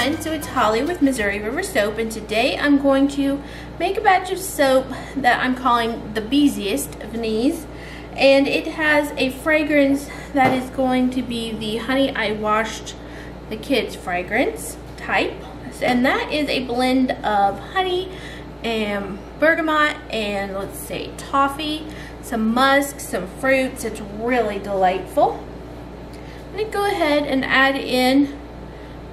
everyone, so it's Holly with Missouri River Soap, and today I'm going to make a batch of soap that I'm calling the Beesiest of Knees, and it has a fragrance that is going to be the Honey I Washed the Kids fragrance type, and that is a blend of honey and bergamot and let's say toffee, some musk, some fruits. It's really delightful. I'm going to go ahead and add in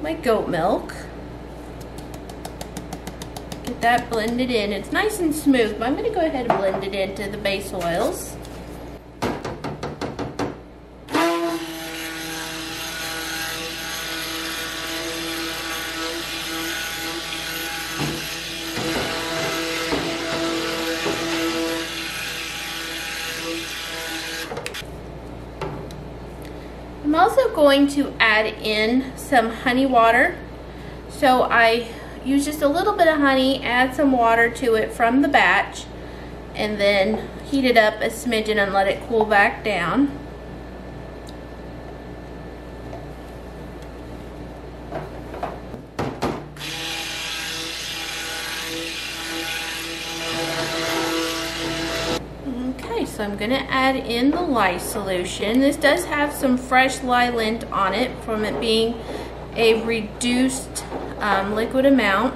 my goat milk. Get that blended in. It's nice and smooth, but I'm going to go ahead and blend it into the base oils. I'm also going to add in some honey water. So I use just a little bit of honey, add some water to it from the batch, and then heat it up a smidgen and let it cool back down. Okay, so I'm going to add in the lye solution. This does have some fresh lye lint on it from it being a reduced liquid amount.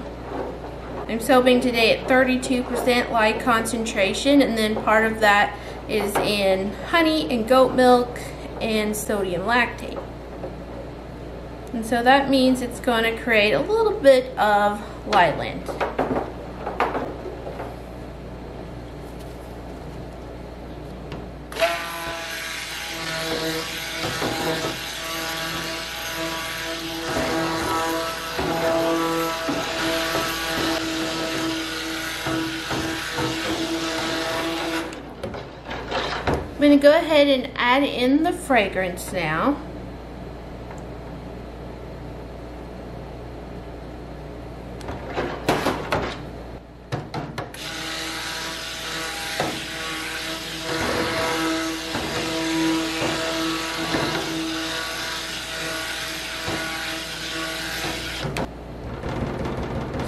I'm soaping today at 32% lye concentration, and then part of that is in honey and goat milk and sodium lactate. And so that means it's going to create a little bit of lye lint. I'm going to go ahead and add in the fragrance now.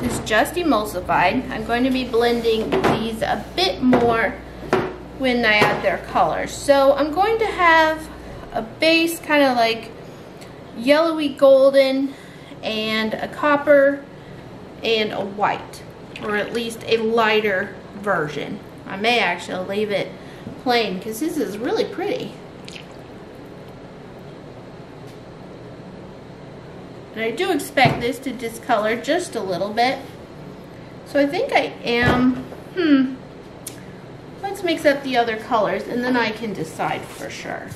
This is just emulsified. I'm going to be blending these a bit more when I add their colors. So I'm going to have a base kind of like yellowy golden and a copper and a white, or at least a lighter version. I may actually leave it plain because this is really pretty. And I do expect this to discolor just a little bit. So I think I am, let's mix up the other colors and then I can decide for sure.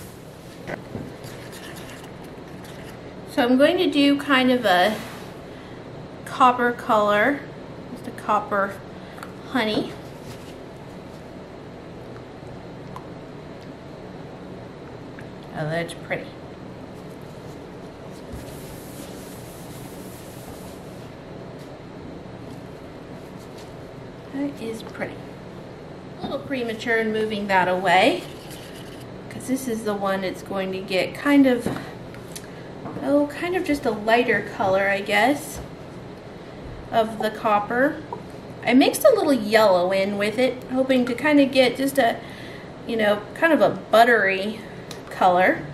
So I'm going to do kind of a copper color, just a copper honey. Oh, that's pretty. That is pretty. A little premature in moving that away because this is the one that's going to get kind of just a lighter color, I guess, of the copper. I mixed a little yellow in with it, hoping to kind of get just a, kind of a buttery color.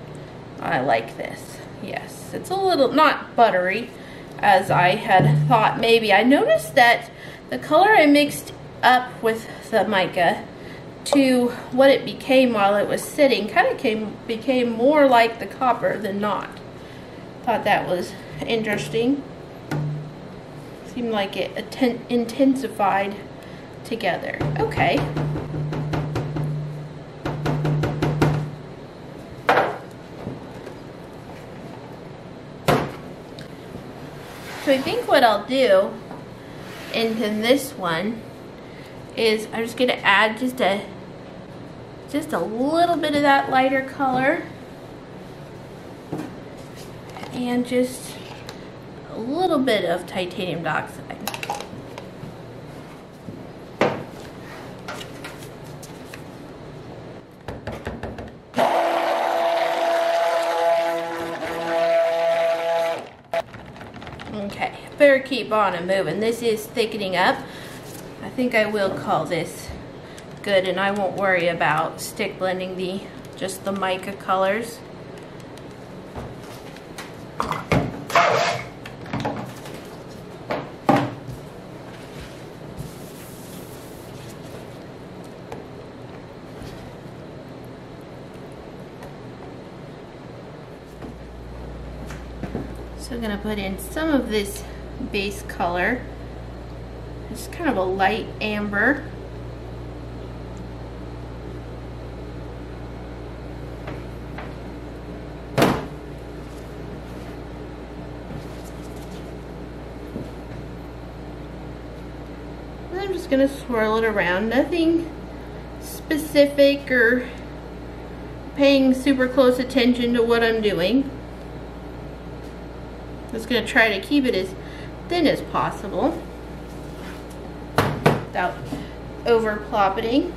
I like this. Yes, it's a little not buttery as I had thought maybe. I noticed that the color I mixed up with the mica to what it became while it was sitting kind of became more like the copper than not. Thought that was interesting. Seemed like it intensified together. Okay. So I think what I'll do into this one is I'm just going to add just a little bit of that lighter color and just a little bit of titanium dioxide. Okay, better keep on and moving. This is thickening up. I think I will call this good, and I won't worry about stick blending just the mica colors. So I'm going to put in some of this base color. It's kind of a light amber. And I'm just going to swirl it around. Nothing specific or paying super close attention to what I'm doing. I'm just going to try to keep it as thin as possible without over ploppeting.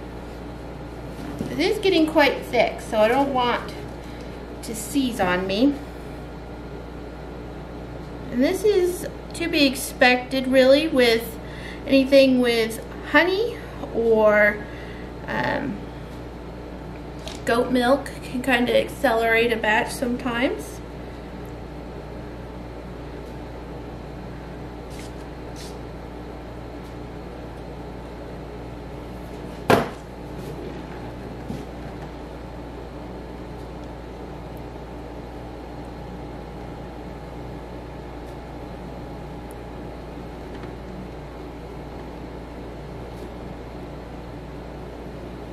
It is getting quite thick, so I don't want to seize on me. And this is to be expected really with anything with honey or goat milk. Can kind of accelerate a batch sometimes.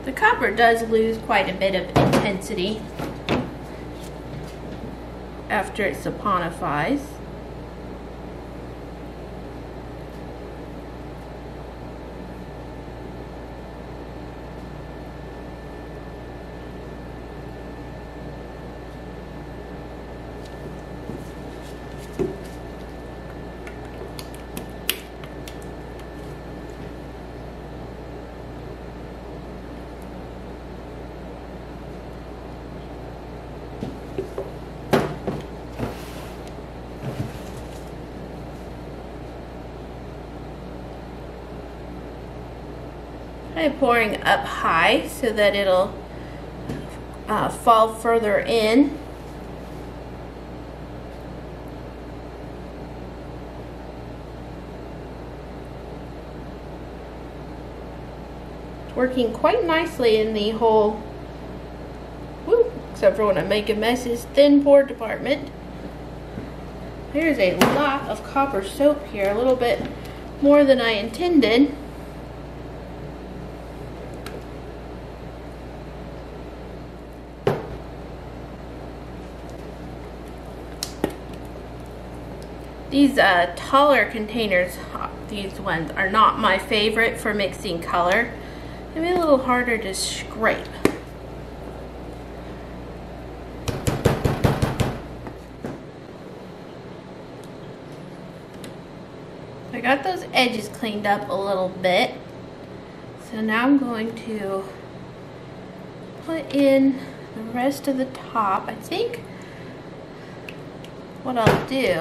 The copper does lose quite a bit of intensity after it saponifies. I'm pouring up high so that it'll fall further in. It's working quite nicely in the whole, except for when I'm making messes, thin pour department. There's a lot of copper soap here, a little bit more than I intended. These taller containers, these ones, are not my favorite for mixing color. They're a little harder to scrape. I got those edges cleaned up a little bit. So now I'm going to put in the rest of the top. I think what I'll do,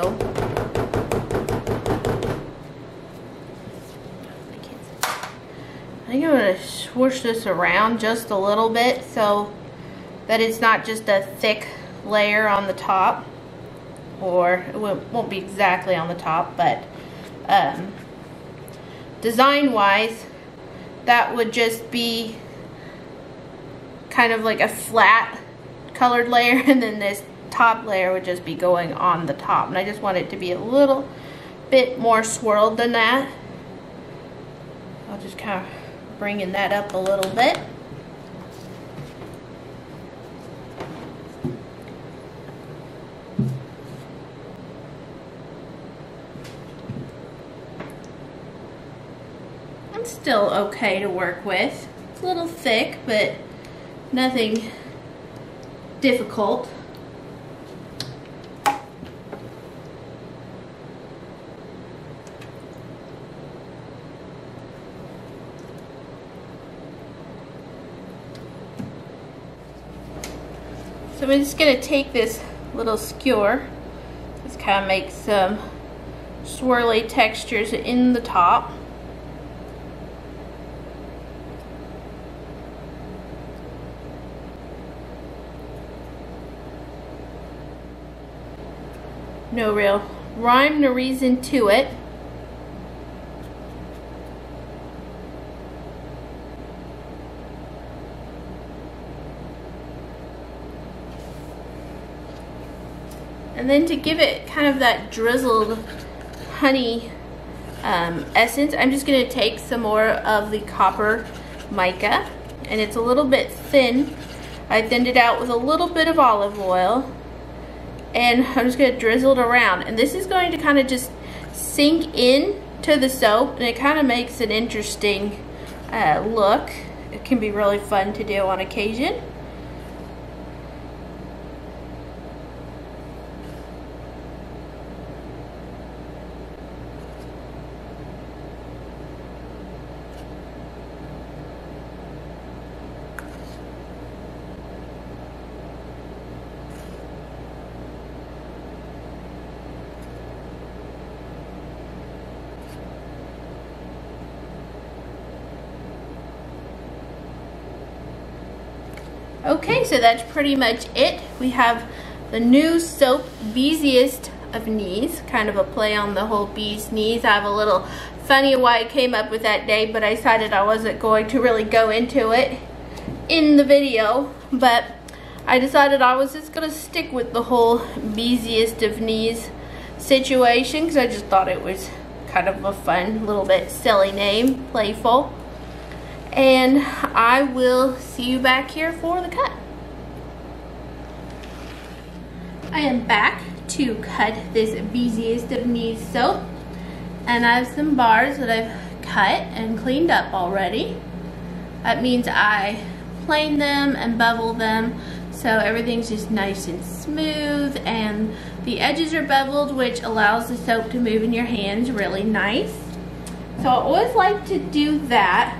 I think I'm going to swoosh this around just a little bit so that it's not just a thick layer on the top, or it won't be exactly on the top, but design wise that would just be kind of like a flat colored layer, and then this top layer would just be going on the top, and I just want it to be a little bit more swirled than that. I'll just kind of bringing that up a little bit. It's still okay to work with. It's a little thick, but nothing difficult. So I'm just going to take this little skewer, just kind of make some swirly textures in the top. No real rhyme or reason to it. And then to give it kind of that drizzled honey essence, I'm just going to take some more of the copper mica, and it's a little bit thin. I thinned it out with a little bit of olive oil, and I'm just going to drizzle it around. And this is going to kind of just sink in to the soap, and it kind of makes an interesting look. It can be really fun to do on occasion. Okay, so that's pretty much it. We have the new soap, Beesiest of Knees, kind of a play on the whole bee's knees. I have a little funny why I came up with that name, but I decided I wasn't going to really go into it in the video. But I decided I was just going to stick with the whole Beesiest of Knees situation, because I just thought it was kind of a fun, little bit silly name, playful. And I will see you back here for the cut. I am back to cut this Beesiest of Knees soap, and I have some bars that I've cut and cleaned up already. That means I plane them and bevel them so everything's just nice and smooth, and the edges are beveled, which allows the soap to move in your hands really nice. So I always like to do that.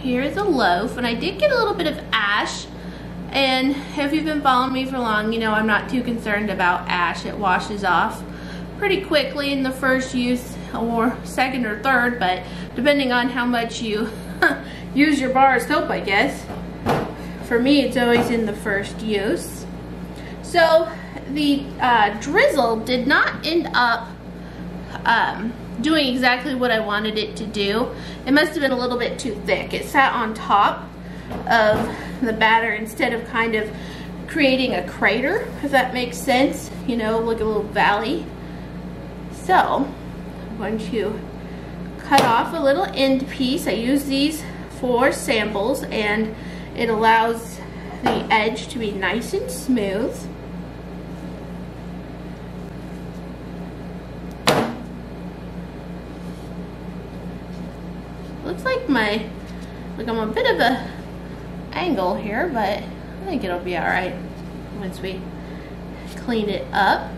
Here's a loaf, and I did get a little bit of ash, and if you've been following me for long, you know I'm not too concerned about ash. It washes off pretty quickly in the first use, or second or third, but depending on how much you use your bar of soap, I guess. For me, it's always in the first use. So the drizzle did not end up doing exactly what I wanted it to do. It must have been a little bit too thick. It sat on top of the batter instead of kind of creating a crater, if that makes sense. You know, like a little valley. So I'm going to cut off a little end piece. I use these for samples, and it allows the edge to be nice and smooth. Looks like I'm a bit of a angle here, but I think it'll be all right once we clean it up.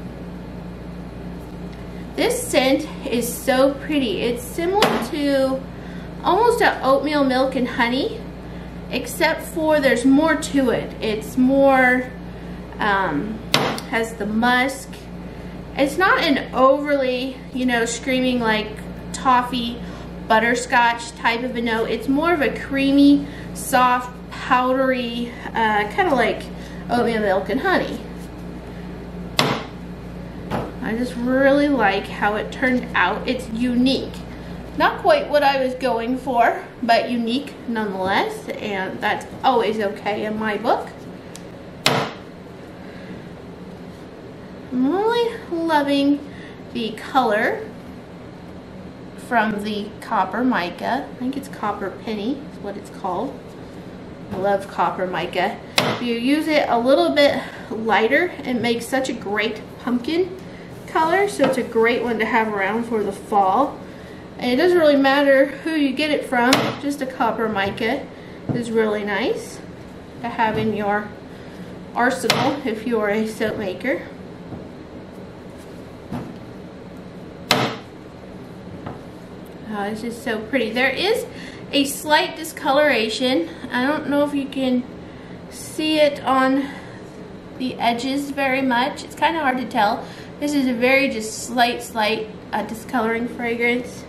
This scent is so pretty. It's similar to almost a oatmeal milk and honey, except for there's more to it. It's more, has the musk. It's not an overly, you know, screaming like toffee, butterscotch type of a note. It's more of a creamy, soft, powdery, kind of like oatmeal milk and honey. I just really like how it turned out. It's unique. Not quite what I was going for, but unique nonetheless, and that's always okay in my book. I'm really loving the color from the copper mica. I think it's copper penny is what it's called. I love copper mica. If you use it a little bit lighter, it makes such a great pumpkin color, so it's a great one to have around for the fall. And it doesn't really matter who you get it from, just a copper mica is really nice to have in your arsenal if you're a soap maker. Oh, it's just so pretty. There is a slight discoloration. I don't know if you can see it on the edges very much. It's kind of hard to tell. This is a very just slight discoloring fragrance.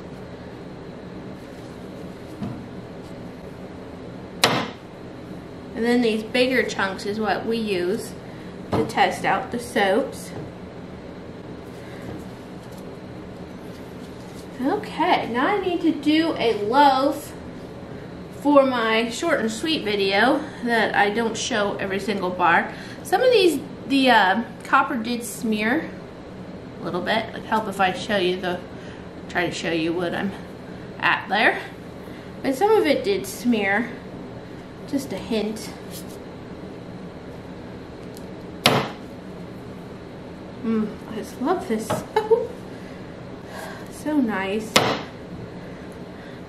And then these bigger chunks is what we use to test out the soaps. Okay, now I need to do a loaf for my short and sweet video that I don't show every single bar. Some of these, the copper did smear a little bit. It'd help if I show you try to show you what I'm at there. But some of it did smear. Just a hint. I just love this. Oh, so nice.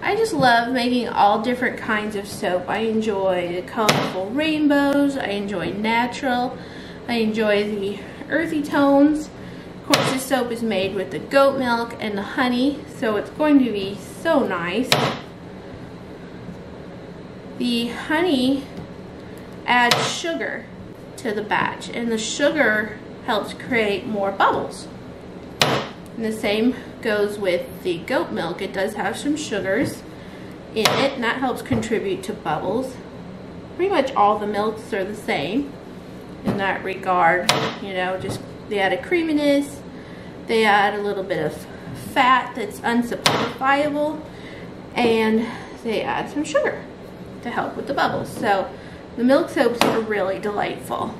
I just love making all different kinds of soap. I enjoy the colorful rainbows. I enjoy natural. I enjoy the earthy tones. Of course, this soap is made with the goat milk and the honey, so it's going to be so nice. The honey adds sugar to the batch, and the sugar helps create more bubbles. And the same goes with the goat milk. It does have some sugars in it, and that helps contribute to bubbles. Pretty much all the milks are the same in that regard. You know, just they add a creaminess, they add a little bit of fat that's unsupportifiable, and they add some sugar to help with the bubbles. So the milk soaps are really delightful.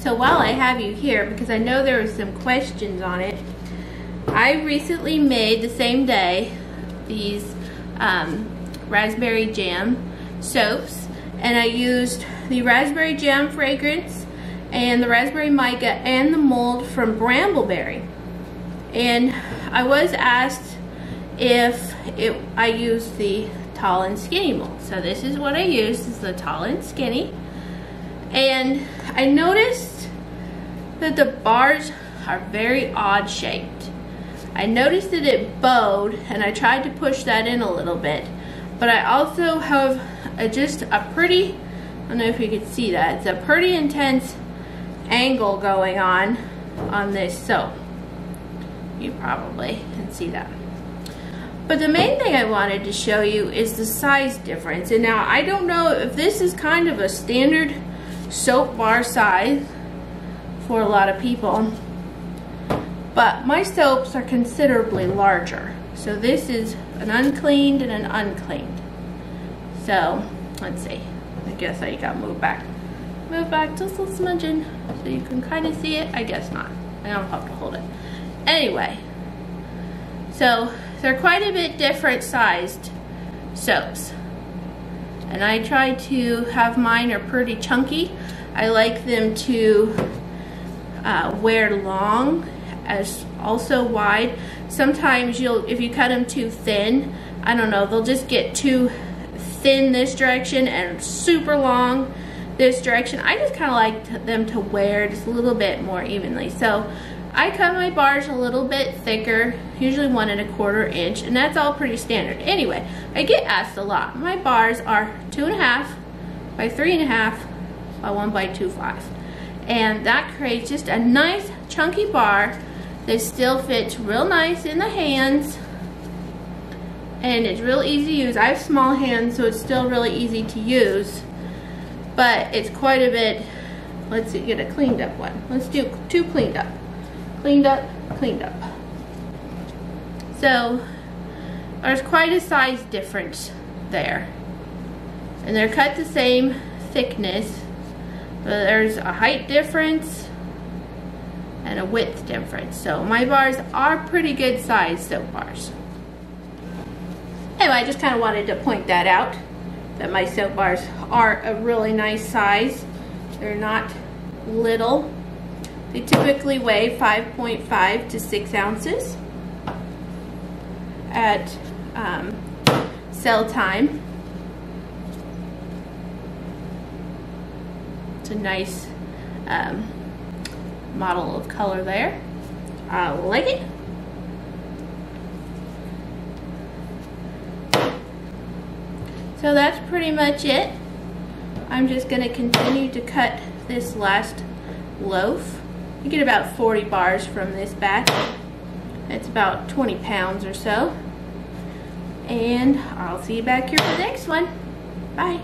So while I have you here, because I know there were some questions on it, I recently made the same day these raspberry jam soaps, and I used the raspberry jam fragrance and the raspberry mica and the mold from Brambleberry. And I was asked if I used the tall and skinny mold. So this is what I used, is the tall and skinny. And I noticed that the bars are very odd shaped. I noticed that it bowed, and I tried to push that in a little bit. But I also have just a pretty, I don't know if you can see that, it's a pretty intense angle going on this soap. You probably can see that. But the main thing I wanted to show you is the size difference. And now I don't know if this is kind of a standard soap bar size for a lot of people, but my soaps are considerably larger. So this is an uncleaned and an uncleaned. So let's see, I guess I got moved back just a smidgen so you can kind of see it. I guess not, I don't have to hold it. Anyway, so they're quite a bit different sized soaps. And I try to have mine are pretty chunky. I like them to wear long, as also wide. Sometimes if you cut them too thin, I don't know, they'll just get too thin this direction and super long this direction. I just kind of like them to wear just a little bit more evenly. So I cut my bars a little bit thicker, usually 1 1/4 inch, and that's all pretty standard. Anyway, I get asked a lot. My bars are 2.5 by 3.5 by 1 by 2.5. And that creates just a nice chunky bar that still fits real nice in the hands. And it's real easy to use. I have small hands, so it's still really easy to use. But it's quite a bit. Let's see, get a cleaned up one. Let's do 2 cleaned up. Cleaned up, cleaned up. So there's quite a size difference there. And they're cut the same thickness, but there's a height difference and a width difference. So my bars are pretty good size soap bars. Anyway, I just kind of wanted to point that out, that my soap bars are a really nice size. They're not little. They typically weigh 5.5 to 6 ounces at sell time. It's a nice model of color there. I like it. So that's pretty much it. I'm just going to continue to cut this last loaf. You get about 40 bars from this batch. It's about 20 pounds or so. And I'll see you back here for the next one. Bye.